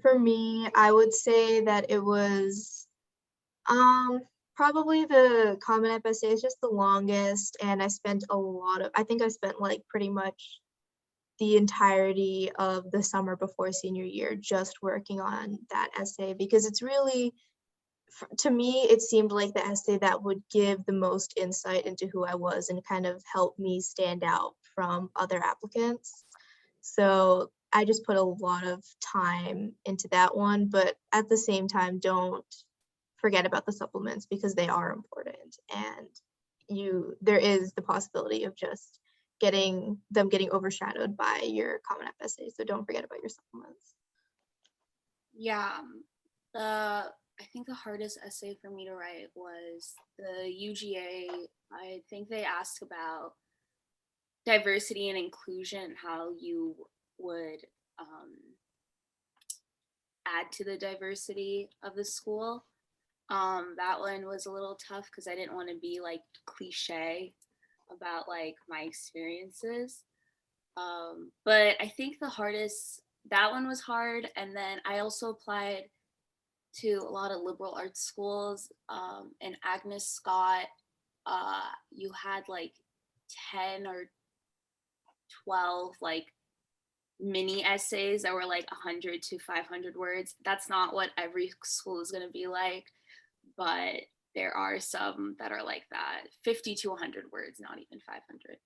For me, I would say that it was probably the CommonApp essay is just the longest, and I spent I think I spent like pretty much the entirety of the summer before senior year just working on that essay, because it's really, to me, it seemed like the essay that would give the most insight into who I was and kind of help me stand out from other applicants. So I just put a lot of time into that one, but at the same time, don't forget about the supplements because they are important, and there is the possibility of just getting overshadowed by your CommonApp essay. So don't forget about your supplements. Yeah, I think the hardest essay for me to write was the UGA. I think they asked about diversity and inclusion, how you would add to the diversity of the school. That one was a little tough because I didn't want to be like cliche about like my experiences. But I think that one was hard. And then I also applied to a lot of liberal arts schools. And Agnes Scott, you had like 10 or 12 like mini essays that were like 100 to 500 words. That's not what every school is going to be like, but there are some that are like that, 50 to 100 words, not even 500.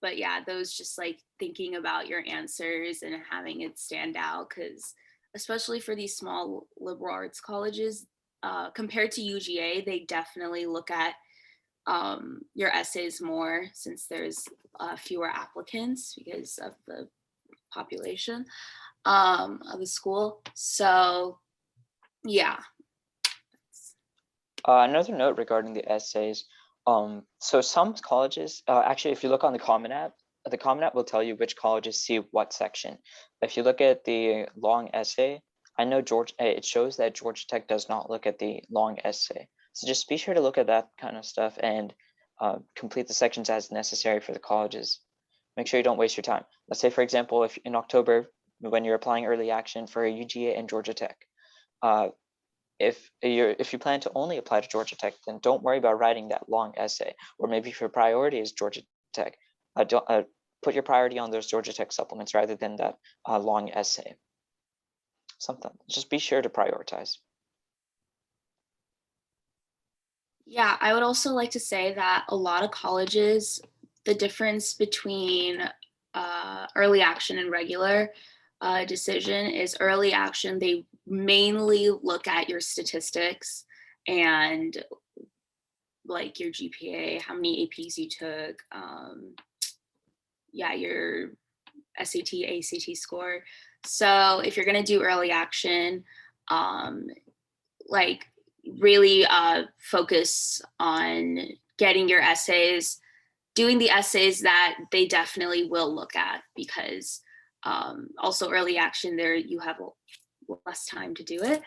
But yeah, those just like thinking about your answers and having it stand out, because especially for these small liberal arts colleges, compared to UGA, they definitely look at your essays more, since there's fewer applicants because of the population of the school. So yeah. Another note regarding the essays. So some colleges, actually, if you look on the Common App will tell you which colleges see what section. If you look at the long essay, I know it shows that Georgia Tech does not look at the long essay. So just be sure to look at that kind of stuff and complete the sections as necessary for the colleges. Make sure you don't waste your time. Let's say, for example, if in October, when you're applying early action for UGA and Georgia Tech, if you plan to only apply to Georgia Tech, then don't worry about writing that long essay. Or maybe if your priority is Georgia Tech, put your priority on those Georgia Tech supplements rather than that long essay. Just be sure to prioritize. Yeah, I would also like to say that a lot of colleges, the difference between early action and regular decision is early action, they mainly look at your statistics and like your GPA, how many APs you took, yeah, your SAT, ACT score. So if you're gonna do early action, like really focus on getting your essays, doing the essays that they definitely will look at, because also early action there you have less time to do it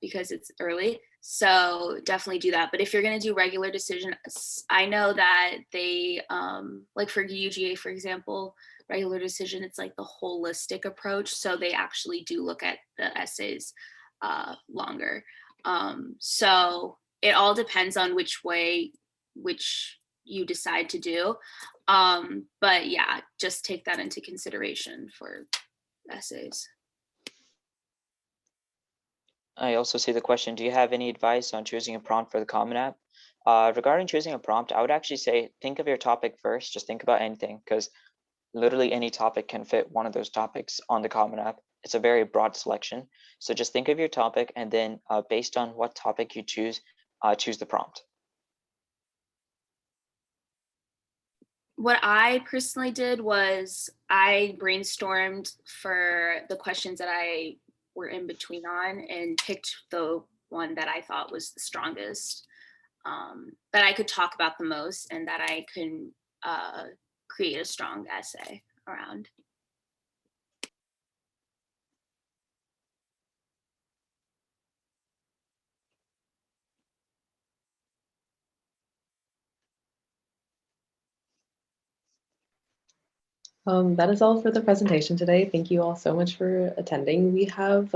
because it's early. So definitely do that. But if you're going to do regular decision, I know that they like for UGA, for example, regular decision, it's like the holistic approach. So they actually do look at the essays longer. So it all depends on which you decide to do. But yeah, just take that into consideration for essays. I also see the question, do you have any advice on choosing a prompt for the Common App? Regarding choosing a prompt, I would actually say, think of your topic first. Just think about anything, because literally any topic can fit one of those topics on the Common App. It's a very broad selection. So just think of your topic, and then based on what topic you choose the prompt. What I personally did was I brainstormed for the questions that I were in between on and picked the one that I thought was the strongest, that I could talk about the most, and that I can create a strong essay around. That is all for the presentation today. Thank you all so much for attending. We have,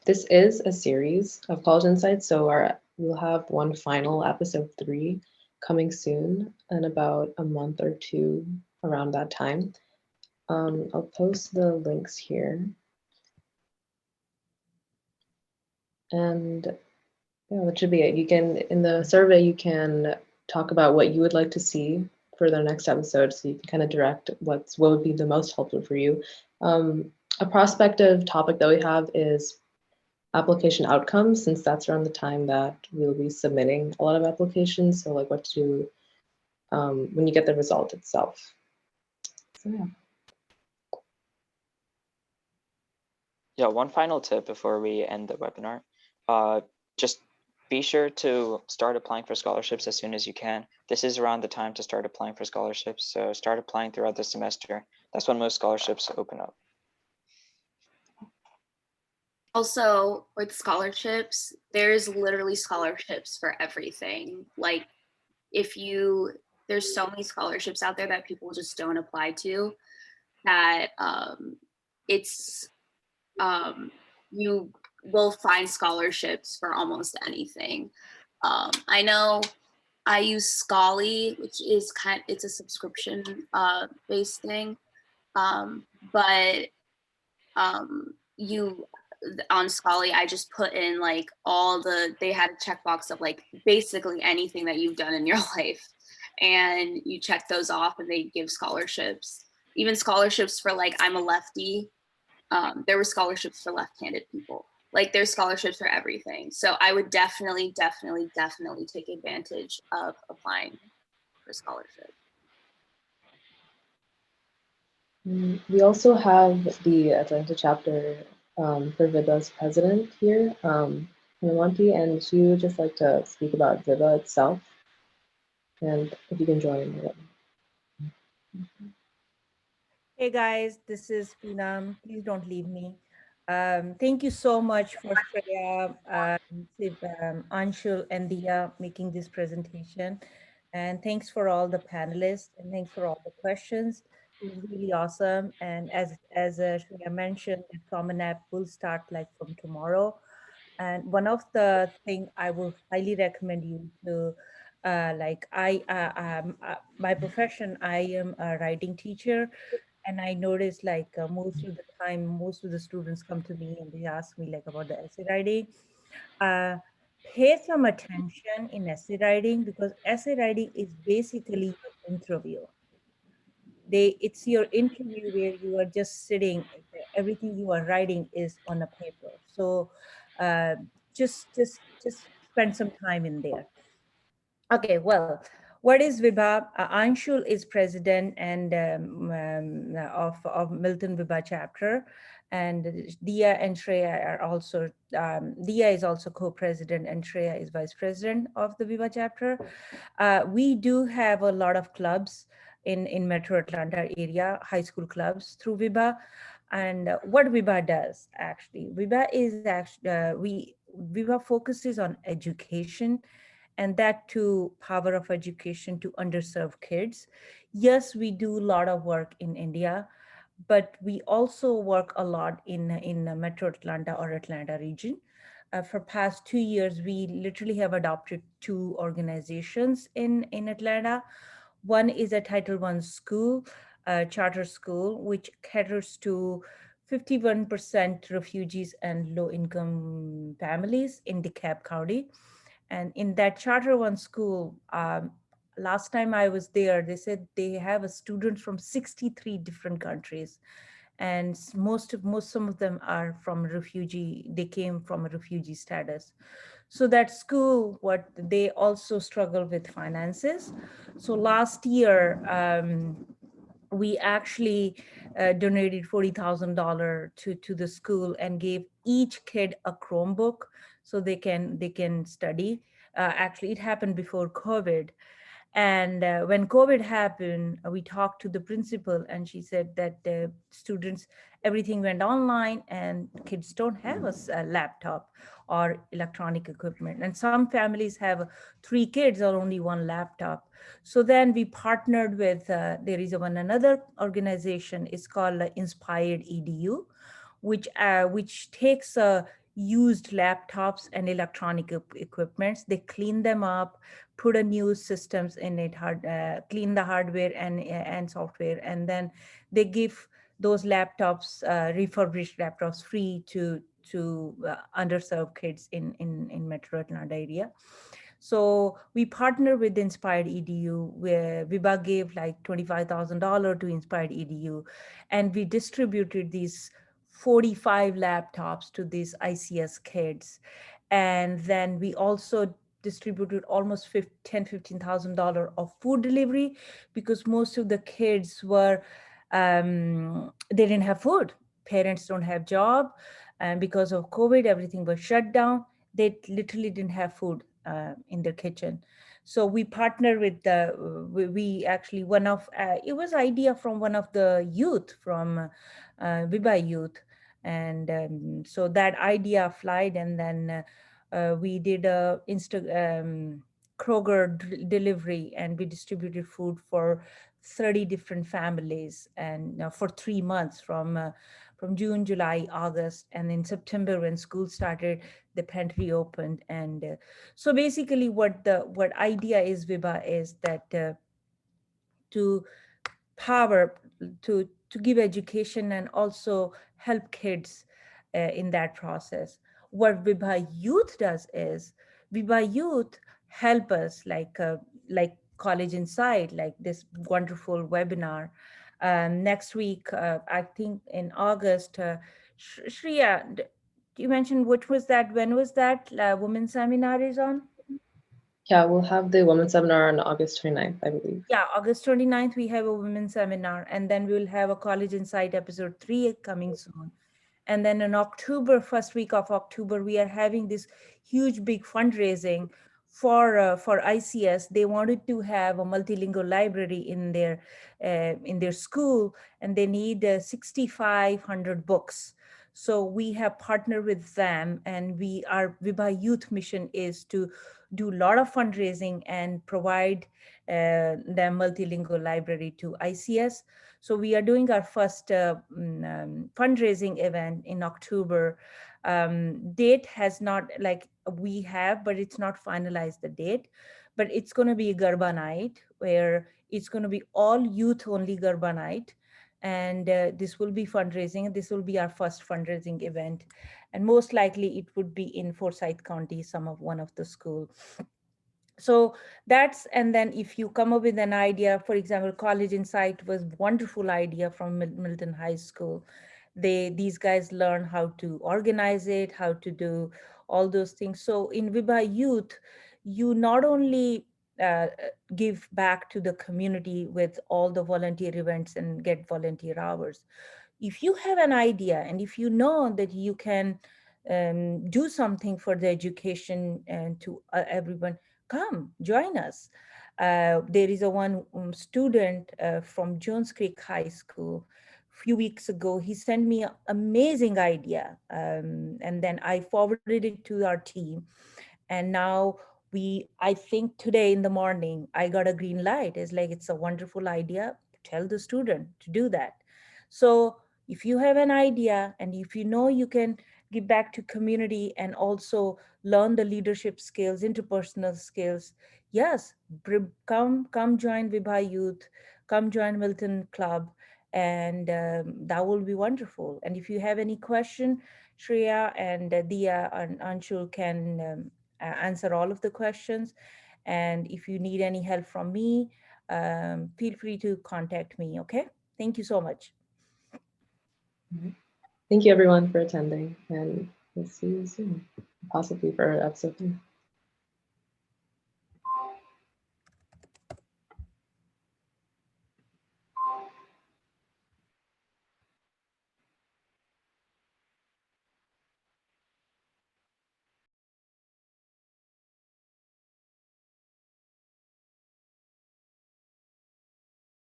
this is a series of College Insights, so we'll have one final episode 3 coming soon in about a month or two around that time. I'll post the links here. And yeah, that should be it. You can, in the survey, you can talk about what you would like to see for the next episode, so you can kind of direct what would be the most helpful for you. A prospective topic that we have is application outcomes, since that's around the time that we'll be submitting a lot of applications. So like what to do when you get the result itself. So yeah. Yeah, one final tip before we end the webinar. Just be sure to start applying for scholarships as soon as you can. This is around the time to start applying for scholarships. So start applying throughout the semester. That's when most scholarships open up. Also, with scholarships, there's literally scholarships for everything. Like there's so many scholarships out there that people just don't apply to, that you will find scholarships for almost anything. I know I use Scholly, which is it's a subscription based thing. But you on Scholly, I just put in like they had a checkbox of like basically anything that you've done in your life, and you check those off and they give scholarships, even scholarships for like, I'm a lefty. There were scholarships for left-handed people. Like there's scholarships for everything. So I would definitely take advantage of applying for scholarships. We also have the Atlanta chapter for Vibha's president here, Nawanti, and she would just like to speak about Vibha itself. And if you can join it. Hey guys, this is Poonam. Please don't leave me. Thank you so much for Shreya, Anshul, and Dia making this presentation. And thanks for all the panelists and thanks for all the questions. It was really awesome. And as Shreya mentioned, the Common App will start like from tomorrow. And one of the thing I will highly recommend you to, my profession, I am a writing teacher, and I noticed like most of the time, most of the students come to me and they ask me like about the essay writing. Uh, Pay some attention in essay writing because essay writing is basically your interview. It's your interview where you are just sitting, everything you are writing is on a paper. So uh, just spend some time in there. Okay, well, what is Vibha? Anshul is president and of Milton Vibha chapter, and Dia and Shreya are also. Dia is also co-president, and Shreya is vice president of the Vibha chapter. We do have a lot of clubs in Metro Atlanta area, high school clubs through Vibha. And what Vibha does actually, Vibha is actually Vibha focuses on education, and that to power of education to underserved kids. Yes, we do a lot of work in India, but we also work a lot in Metro Atlanta or Atlanta region. For past 2 years, we literally have adopted two organizations in Atlanta. One is a Title I school, charter school, which caters to 51% refugees and low-income families in DeKalb County. And in that charter one school, last time I was there, they said they have a student from 63 different countries. And some of them are from refugee, they came from a refugee status. So that school, what they also struggle with finances. So last year, we actually donated $40,000 to the school and gave each kid a Chromebook so they can study. Actually, it happened before COVID. And when COVID happened, we talked to the principal, and she said that the students, everything went online, and kids don't have a laptop or electronic equipment. And some families have three kids or only one laptop. So then we partnered with, there is another organization, it's called Inspired EDU, which takes used laptops and electronic equipments. They clean them up, put a new systems in it, clean the hardware and software, and then they give those laptops, refurbished laptops, free to underserved kids in Metro Atlanta area. So we partner with Inspired EDU, where Vibha gave like $25,000 to Inspired EDU, and we distributed these 45 laptops to these ICS kids. And then we also distributed almost $15,000 of food delivery, because most of the kids were, they didn't have food. Parents don't have job. And because of COVID, everything was shut down. They literally didn't have food in their kitchen. So we partnered with we actually, it was idea from one of the youth from Vibha Youth. And so that idea applied, and then we did a Kroger delivery, and we distributed food for 30 different families, and for 3 months, from June, July, August, and in September when school started, the pantry opened. And so basically, what idea is, Vibha, is that to power to give education and also help kids in that process. What Vibha Youth does is, Vibha Youth help us, like College Insight, like this wonderful webinar. Next week, I think in August, Shreya, you mentioned which was that? When was that women's seminar is on? Yeah, we'll have the women's seminar on August 29th, I believe. Yeah, August 29th, we have a women's seminar, and then we will have a College Insight episode 3 coming soon. And then in October, first week of October, we are having this huge big fundraising for ICS. They wanted to have a multilingual library in their school, and they need 6,500 books. So we have partnered with them, and our Vibha Youth mission is to do a lot of fundraising and provide the multilingual library to ICS. So we are doing our first fundraising event in October. Date has not, like we have, but it's not finalized the date. But it's going to be a Garba night where it's going to be all youth only Garba night. And this will be fundraising. This will be our first fundraising event. And most likely it would be in Forsyth County, one of the schools. So that's, and then if you come up with an idea, for example, College Insight was wonderful idea from Milton High School. These guys learn how to organize it, how to do all those things. So in Vibha Youth, you not only give back to the community with all the volunteer events and get volunteer hours. If you have an idea and if you know that you can do something for the education and to everyone, come join us. There is a one student from Jones Creek High School. Few weeks ago, he sent me an amazing idea, and then I forwarded it to our team. And now I think today in the morning, I got a green light. It's like, it's a wonderful idea. Tell the student to do that. So if you have an idea and if you know you can give back to community and also learn the leadership skills, interpersonal skills, yes, come join Vibha Youth, come join Milton Club, and that will be wonderful. And if you have any question, Shreya and Dia and Anshul can answer all of the questions. And if you need any help from me, feel free to contact me. Okay. Thank you so much. Thank you everyone for attending, and we'll see you soon, possibly for episode 3.